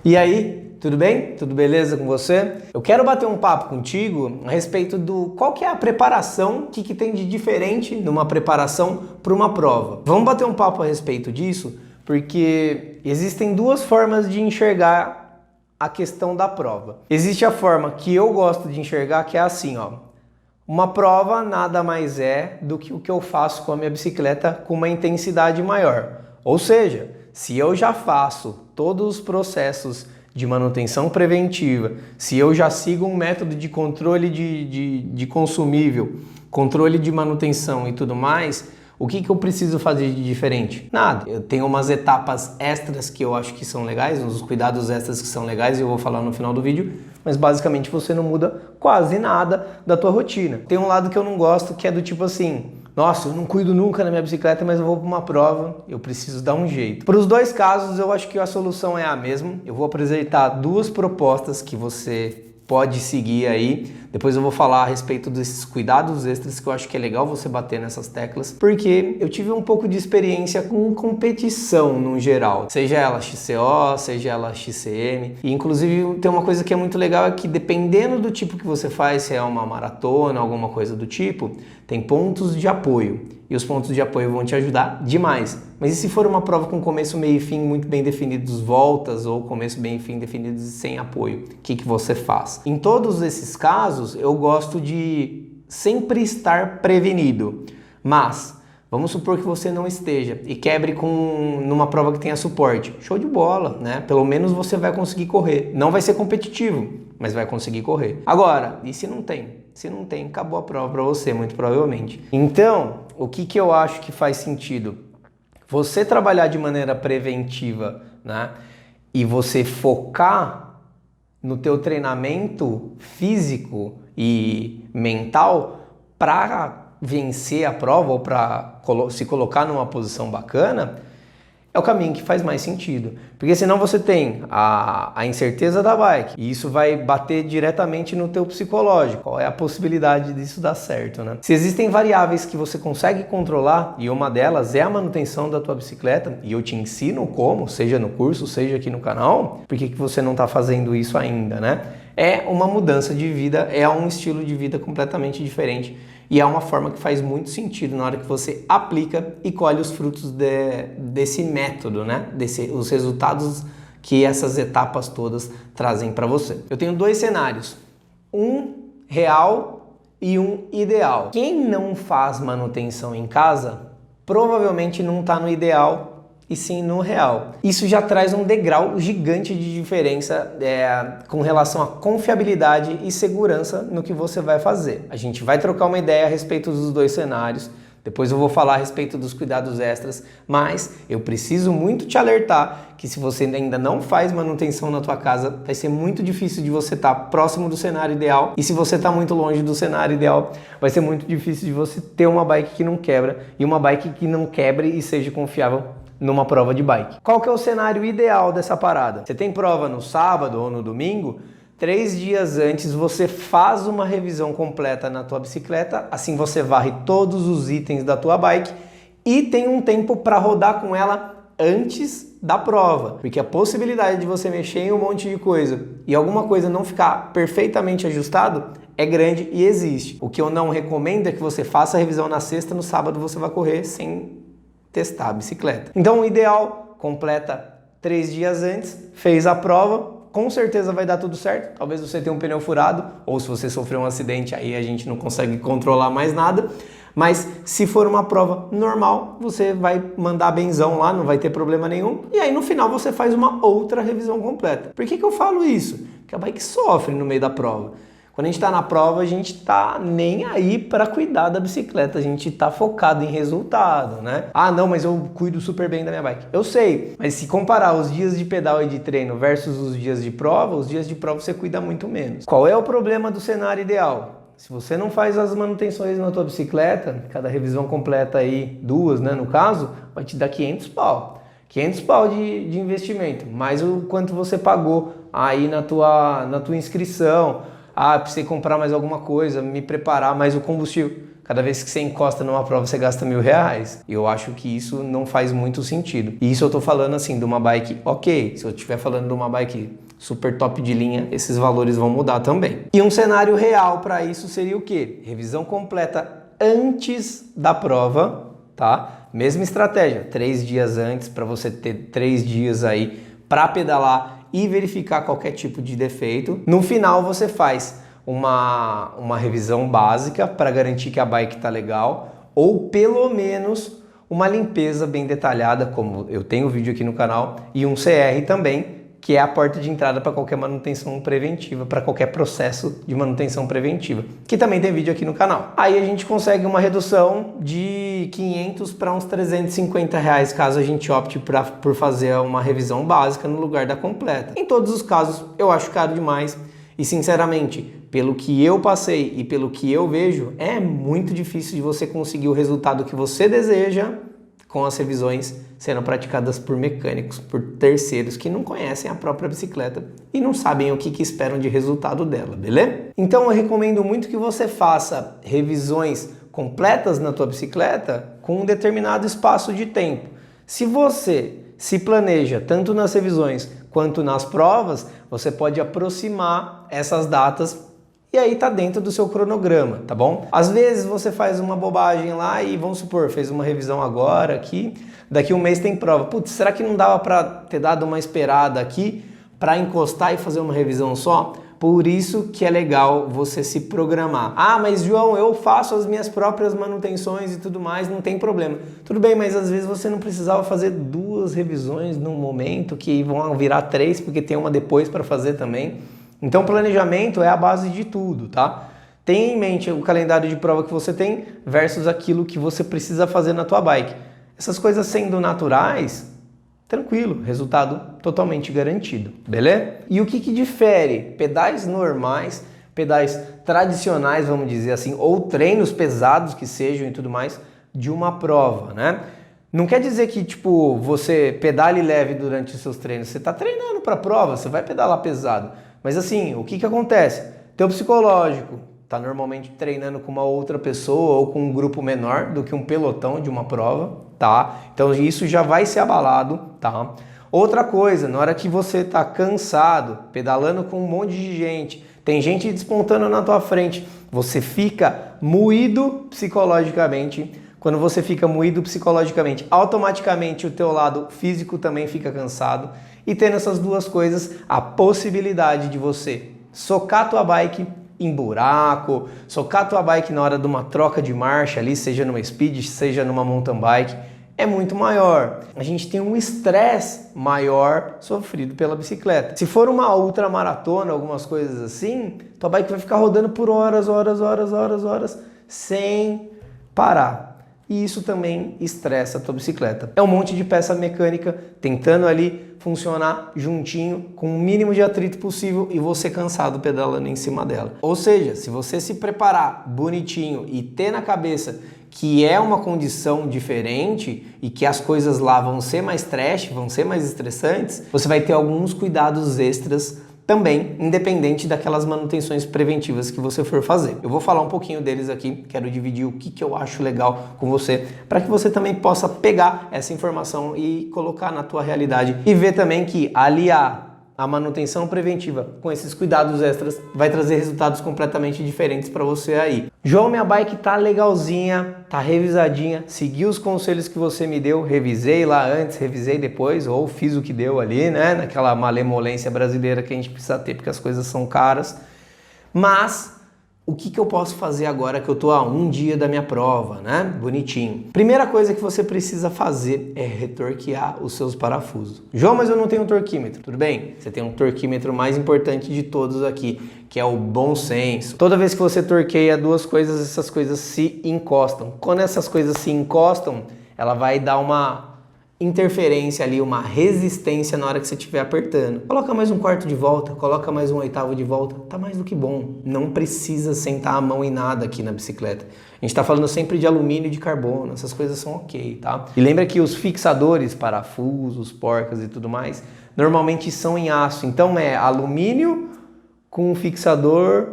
E aí, tudo bem? Tudo beleza com você? Eu quero bater um papo contigo a respeito do qual que é a preparação, o que tem de diferente numa preparação para uma prova. Vamos bater um papo a respeito disso, porque existem duas formas de enxergar a questão da prova. Existe a forma que eu gosto de enxergar, que é assim, ó. Uma prova nada mais é do que o que eu faço com a minha bicicleta com uma intensidade maior. Ou seja, se eu já faço todos os processos de manutenção preventiva, se eu já sigo um método de controle de consumível, controle de manutenção e tudo mais, o que eu preciso fazer de diferente? Nada. Eu tenho umas etapas extras que eu acho que são legais, uns cuidados extras que são legais e eu vou falar no final do vídeo, mas basicamente você não muda quase nada da tua rotina. Tem um lado que eu não gosto, que é do tipo assim, nossa, eu não cuido nunca na minha bicicleta, mas eu vou para uma prova, eu preciso dar um jeito. Para os dois casos, eu acho que a solução é a mesma. Eu vou apresentar duas propostas que você pode seguir aí. Depois eu vou falar a respeito desses cuidados extras que eu acho que é legal você bater nessas teclas, porque eu tive um pouco de experiência com competição no geral, seja ela XCO, seja ela XCM, e inclusive tem uma coisa que é muito legal, é que dependendo do tipo que você faz, se é uma maratona, alguma coisa do tipo, tem pontos de apoio. E os pontos de apoio vão te ajudar demais. Mas e se for uma prova com começo, meio e fim muito bem definidos, voltas, ou começo, meio e fim definidos sem apoio? O que você faz? Em todos esses casos, eu gosto de sempre estar prevenido. Mas vamos supor que você não esteja e quebre numa prova que tenha suporte. Show de bola, né? Pelo menos você vai conseguir correr. Não vai ser competitivo, mas vai conseguir correr. Agora, e se não tem? Se não tem, acabou a prova para você, muito provavelmente. Então, o que eu acho que faz sentido? Você trabalhar de maneira preventiva, né? E você focar no teu treinamento físico e mental para vencer a prova ou para se colocar numa posição bacana, é o caminho que faz mais sentido. Porque senão você tem a incerteza da bike e isso vai bater diretamente no teu psicológico. Qual é a possibilidade disso dar certo, né? Se existem variáveis que você consegue controlar e uma delas é a manutenção da tua bicicleta, e eu te ensino como, seja no curso, seja aqui no canal, por que você não está fazendo isso ainda, né? É uma mudança de vida, é um estilo de vida completamente diferente. E é uma forma que faz muito sentido na hora que você aplica e colhe os frutos desse método, né? Os resultados que essas etapas todas trazem para você. Eu tenho dois cenários, um real e um ideal. Quem não faz manutenção em casa provavelmente não está no ideal e sim no real. Isso já traz um degrau gigante de diferença com relação à confiabilidade e segurança no que você vai fazer. A gente vai trocar uma ideia a respeito dos dois cenários, depois eu vou falar a respeito dos cuidados extras, mas eu preciso muito te alertar que se você ainda não faz manutenção na tua casa, vai ser muito difícil de você estar próximo do cenário ideal, e se você está muito longe do cenário ideal, vai ser muito difícil de você ter uma bike que não quebra e uma bike que não quebre e seja confiável numa prova de bike. Qual que é o cenário ideal dessa parada? Você tem prova no sábado ou no domingo? 3 dias antes você faz uma revisão completa na tua bicicleta, assim você varre todos os itens da tua bike e tem um tempo para rodar com ela antes da prova, porque a possibilidade de você mexer em um monte de coisa e alguma coisa não ficar perfeitamente ajustado é grande e existe. O que eu não recomendo é que você faça a revisão na sexta, no sábado você vai correr sem testar a bicicleta. Então o ideal, completa 3 dias antes, fez a prova, com certeza vai dar tudo certo. Talvez você tenha um pneu furado, ou se você sofreu um acidente, aí a gente não consegue controlar mais nada. Mas se for uma prova normal, você vai mandar benzão lá, não vai ter problema nenhum. E aí no final você faz uma outra revisão completa. Por que eu falo isso? Porque a bike sofre no meio da prova. Quando a gente está na prova, a gente está nem aí para cuidar da bicicleta, a gente está focado em resultado, né? Ah, não, mas eu cuido super bem da minha bike. Eu sei, mas se comparar os dias de pedal e de treino versus os dias de prova você cuida muito menos. Qual é o problema do cenário ideal? Se você não faz as manutenções na tua bicicleta, cada revisão completa aí, 2, né, no caso, vai te dar 500 pau. 500 pau de investimento, mais o quanto você pagou aí na tua inscrição. Ah, precisei comprar mais alguma coisa, me preparar, mais o combustível. cada vez que você encosta numa prova você gasta R$1.000. Eu acho que isso não faz muito sentido. E isso eu tô falando assim de uma bike ok. Se eu estiver falando de uma bike super top de linha, esses valores vão mudar também. E um cenário real para isso seria o quê? Revisão completa antes da prova, tá? Mesma estratégia, 3 dias antes para você ter 3 dias aí para pedalar e verificar qualquer tipo de defeito. No final você faz uma revisão básica para garantir que a bike está legal, ou pelo menos uma limpeza bem detalhada, como eu tenho vídeo aqui no canal, e um CR também, que é a porta de entrada para qualquer manutenção preventiva, para qualquer processo de manutenção preventiva, que também tem vídeo aqui no canal. Aí a gente consegue uma redução de 500 para uns R$350, caso a gente opte por fazer uma revisão básica no lugar da completa. Em todos os casos, eu acho caro demais e, sinceramente, pelo que eu passei e pelo que eu vejo, é muito difícil de você conseguir o resultado que você deseja com as revisões sendo praticadas por mecânicos, por terceiros que não conhecem a própria bicicleta e não sabem o que esperam de resultado dela, beleza? Então eu recomendo muito que você faça revisões completas na tua bicicleta com um determinado espaço de tempo. Se você se planeja tanto nas revisões quanto nas provas, você pode aproximar essas datas e aí tá dentro do seu cronograma, tá bom? Às vezes você faz uma bobagem lá e, vamos supor, fez uma revisão agora aqui, daqui um mês tem prova. Putz, será que não dava para ter dado uma esperada aqui para encostar e fazer uma revisão só? Por isso que é legal você se programar. Ah, mas João, eu faço as minhas próprias manutenções e tudo mais, não tem problema. Tudo bem, mas às vezes você não precisava fazer 2 revisões num momento que vão virar 3, porque tem uma depois para fazer também. Então, planejamento é a base de tudo, tá? Tenha em mente o calendário de prova que você tem versus aquilo que você precisa fazer na tua bike. Essas coisas sendo naturais, tranquilo, resultado totalmente garantido, beleza? E o que difere pedais normais, pedais tradicionais, vamos dizer assim, ou treinos pesados que sejam e tudo mais, de uma prova, né? Não quer dizer que, tipo, você pedale leve durante os seus treinos. Você está treinando para a prova, você vai pedalar pesado. Mas assim, o que acontece? Teu psicológico está normalmente treinando com uma outra pessoa ou com um grupo menor do que um pelotão de uma prova, tá? Então isso já vai ser abalado, tá? Outra coisa, na hora que você está cansado, pedalando com um monte de gente, tem gente despontando na tua frente, você fica moído psicologicamente. Quando você fica moído psicologicamente, automaticamente o teu lado físico também fica cansado. E tendo essas duas coisas, a possibilidade de você socar tua bike em buraco, socar tua bike na hora de uma troca de marcha ali, seja numa speed, seja numa mountain bike, é muito maior. A gente tem um estresse maior sofrido pela bicicleta. Se for uma ultramaratona, algumas coisas assim, tua bike vai ficar rodando por horas, sem parar. E isso também estressa a tua bicicleta. É um monte de peça mecânica tentando ali funcionar juntinho, com o mínimo de atrito possível e você cansado pedalando em cima dela. Ou seja, se você se preparar bonitinho e ter na cabeça que é uma condição diferente e que as coisas lá vão ser mais trash, vão ser mais estressantes, você vai ter alguns cuidados extras também, independente daquelas manutenções preventivas que você for fazer. Eu vou falar um pouquinho deles aqui, quero dividir o que eu acho legal com você, para que você também possa pegar essa informação e colocar na tua realidade e ver também que aliar a manutenção preventiva com esses cuidados extras vai trazer resultados completamente diferentes para você aí. João, minha bike tá legalzinha, tá revisadinha, segui os conselhos que você me deu, revisei lá antes, revisei depois, ou fiz o que deu ali, né? Naquela malemolência brasileira que a gente precisa ter porque as coisas são caras. Mas o que eu posso fazer agora que eu tô a um dia da minha prova, né? Bonitinho. Primeira coisa que você precisa fazer é retorquear os seus parafusos. João, mas eu não tenho um torquímetro. Tudo bem? Você tem um torquímetro mais importante de todos aqui, que é o bom senso. Toda vez que você torqueia duas coisas, essas coisas se encostam. Quando essas coisas se encostam, ela vai dar uma interferência ali, uma resistência na hora que você estiver apertando. Coloca mais um quarto de volta, coloca mais um oitavo de volta, tá mais do que bom. Não precisa sentar a mão em nada aqui na bicicleta. A gente tá falando sempre de alumínio e de carbono, essas coisas são ok, tá? E lembra que os fixadores, parafusos, porcas e tudo mais, normalmente são em aço. Então é alumínio com um fixador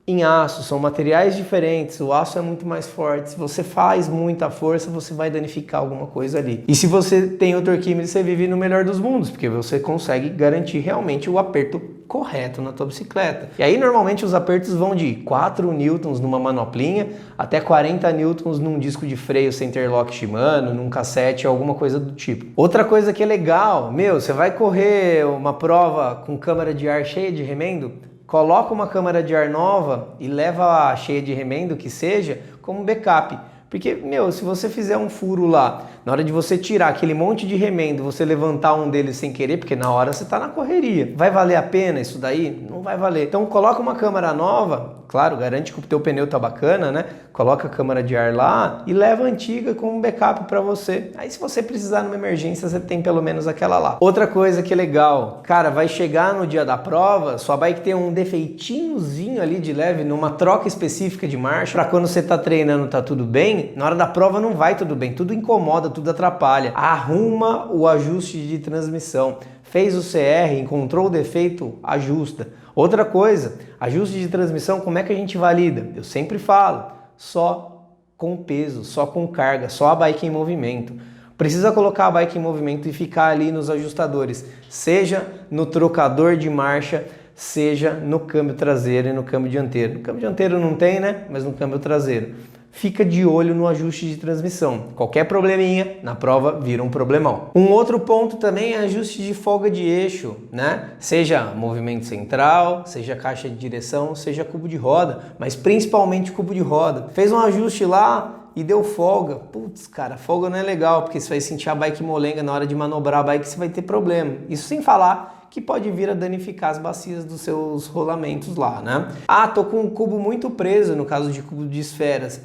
em aço, são materiais diferentes, o aço é muito mais forte. Se você faz muita força, você vai danificar alguma coisa ali. E se você tem o torquímetro, você vive no melhor dos mundos, porque você consegue garantir realmente o aperto correto na tua bicicleta. E aí normalmente os apertos vão de 4 newtons numa manoplinha até 40 newtons num disco de freio Centerlock Shimano, num cassete, alguma coisa do tipo. Outra coisa que é legal, você vai correr uma prova com câmara de ar cheia de remendo? Coloca uma câmara de ar nova e leva a cheia de remendo que seja como backup. Porque, se você fizer um furo lá, na hora de você tirar aquele monte de remendo, você levantar um deles sem querer, porque na hora você tá na correria. Vai valer a pena isso daí? Não vai valer. Então coloca uma câmara nova, claro, garante que o teu pneu tá bacana, né? Coloca a câmara de ar lá e leva a antiga como backup para você. Aí se você precisar numa emergência, você tem pelo menos aquela lá. Outra coisa que é legal, cara, vai chegar no dia da prova, sua bike tem um defeitinhozinho ali de leve, numa troca específica de marcha, para quando você tá treinando tá tudo bem, na hora da prova não vai tudo bem, tudo incomoda, tudo atrapalha. Arruma o ajuste de transmissão. Fez o CR, encontrou o defeito, ajusta. Outra coisa, ajuste de transmissão, como é que a gente valida? Eu sempre falo, só com peso, só com carga, só a bike em movimento. Precisa colocar a bike em movimento e ficar ali nos ajustadores, seja no trocador de marcha, seja no câmbio traseiro e no câmbio dianteiro. No câmbio dianteiro não tem, né? Mas no câmbio traseiro. Fica de olho no ajuste de transmissão. Qualquer probleminha, na prova vira um problemão. Um outro ponto também é ajuste de folga de eixo, né? Seja movimento central, seja caixa de direção, seja cubo de roda, mas principalmente cubo de roda. Fez um ajuste lá e deu folga. Putz, cara, folga não é legal, porque você vai sentir a bike molenga na hora de manobrar a bike, você vai ter problema. Isso sem falar que pode vir a danificar as bacias dos seus rolamentos lá, né? Ah, tô com um cubo muito preso, no caso de cubo de esferas.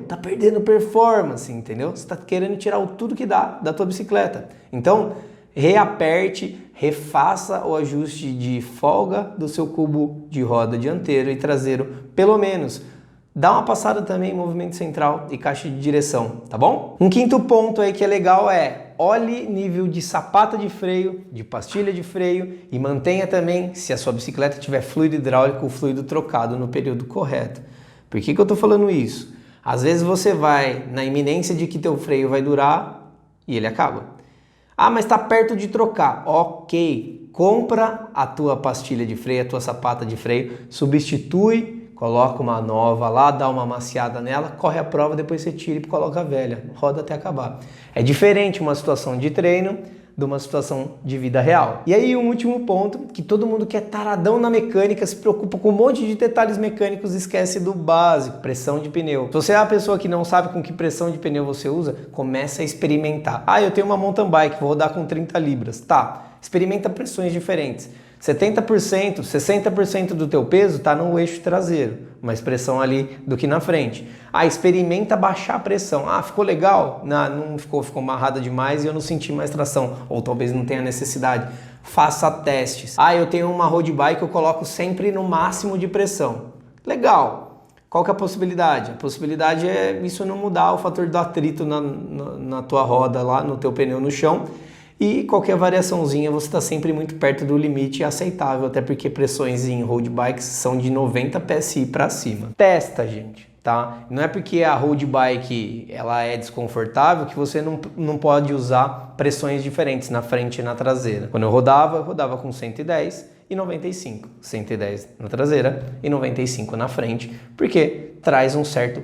Tá perdendo performance, entendeu? Você tá querendo tirar tudo que dá da tua bicicleta. Então, reaperte, refaça o ajuste de folga do seu cubo de roda dianteiro e traseiro, pelo menos. Dá uma passada também em movimento central e caixa de direção, tá bom? Um quinto ponto aí que é legal olhe nível de sapata de freio, de pastilha de freio e mantenha também, se a sua bicicleta tiver fluido hidráulico, o fluido trocado no período correto. Por que eu tô falando isso? Às vezes você vai na iminência de que teu freio vai durar e ele acaba. Ah, mas tá perto de trocar. Ok, compra a tua pastilha de freio, a tua sapata de freio, substitui, coloca uma nova lá, dá uma amaciada nela, corre a prova, depois você tira e coloca a velha, roda até acabar. É diferente uma situação de treino de uma situação de vida real. E aí um último ponto, que todo mundo que é taradão na mecânica, se preocupa com um monte de detalhes mecânicos, esquece do básico, pressão de pneu. Se você é a pessoa que não sabe com que pressão de pneu você usa, começa a experimentar. Ah, eu tenho uma mountain bike, vou rodar com 30 libras. Tá, experimenta pressões diferentes. 70%, 60% do teu peso está no eixo traseiro, mais pressão ali do que na frente. Ah, experimenta baixar a pressão. Ah, ficou legal? Não ficou amarrada demais e eu não senti mais tração, ou talvez não tenha necessidade. Faça testes. Ah, eu tenho uma road bike, eu coloco sempre no máximo de pressão. Legal. Qual que é a possibilidade? A possibilidade é isso não mudar o fator do atrito na tua roda lá, no teu pneu no chão. E qualquer variaçãozinha você está sempre muito perto do limite aceitável, até porque pressões em road bikes são de 90 PSI para cima. Testa, gente, tá? Não é porque a road bike ela é desconfortável que você não pode usar pressões diferentes na frente e na traseira. Quando eu rodava com 110 e 95. 110 na traseira e 95 na frente, porque traz um certo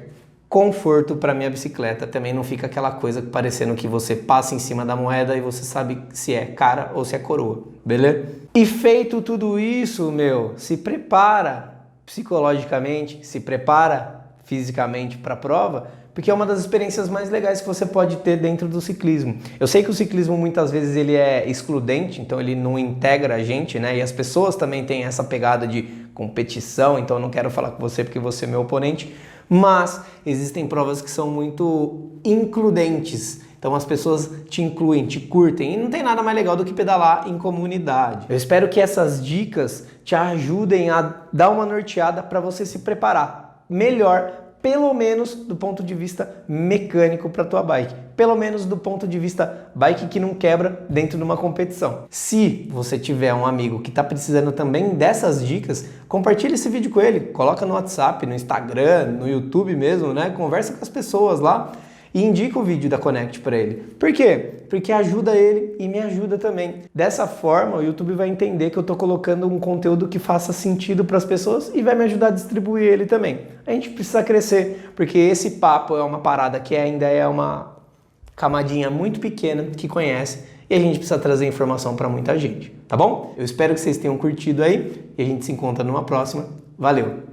conforto para minha bicicleta. Também não fica aquela coisa parecendo que você passa em cima da moeda e você sabe se é cara ou se é coroa, beleza? E feito tudo isso, se prepara psicologicamente, se prepara fisicamente para a prova, porque é uma das experiências mais legais que você pode ter dentro do ciclismo. Eu sei que o ciclismo muitas vezes ele é excludente, então ele não integra a gente, né? E as pessoas também têm essa pegada de competição, então eu não quero falar com você porque você é meu oponente, mas existem provas que são muito includentes. Então as pessoas te incluem, te curtem e não tem nada mais legal do que pedalar em comunidade. Eu espero que essas dicas te ajudem a dar uma norteada para você se preparar melhor, pelo menos do ponto de vista mecânico para tua bike. pelo menos do ponto de vista bike que não quebra dentro de uma competição. Se você tiver um amigo que está precisando também dessas dicas, compartilhe esse vídeo com ele, coloca no WhatsApp, no Instagram, no YouTube mesmo, né? Conversa com as pessoas lá e indica o vídeo da Connect para ele. Por quê? Porque ajuda ele e me ajuda também. Dessa forma, o YouTube vai entender que eu estou colocando um conteúdo que faça sentido para as pessoas e vai me ajudar a distribuir ele também. A gente precisa crescer, porque esse papo é uma parada que ainda é uma camadinha muito pequena que conhece e a gente precisa trazer informação para muita gente, tá bom? Eu espero que vocês tenham curtido aí e a gente se encontra numa próxima. Valeu!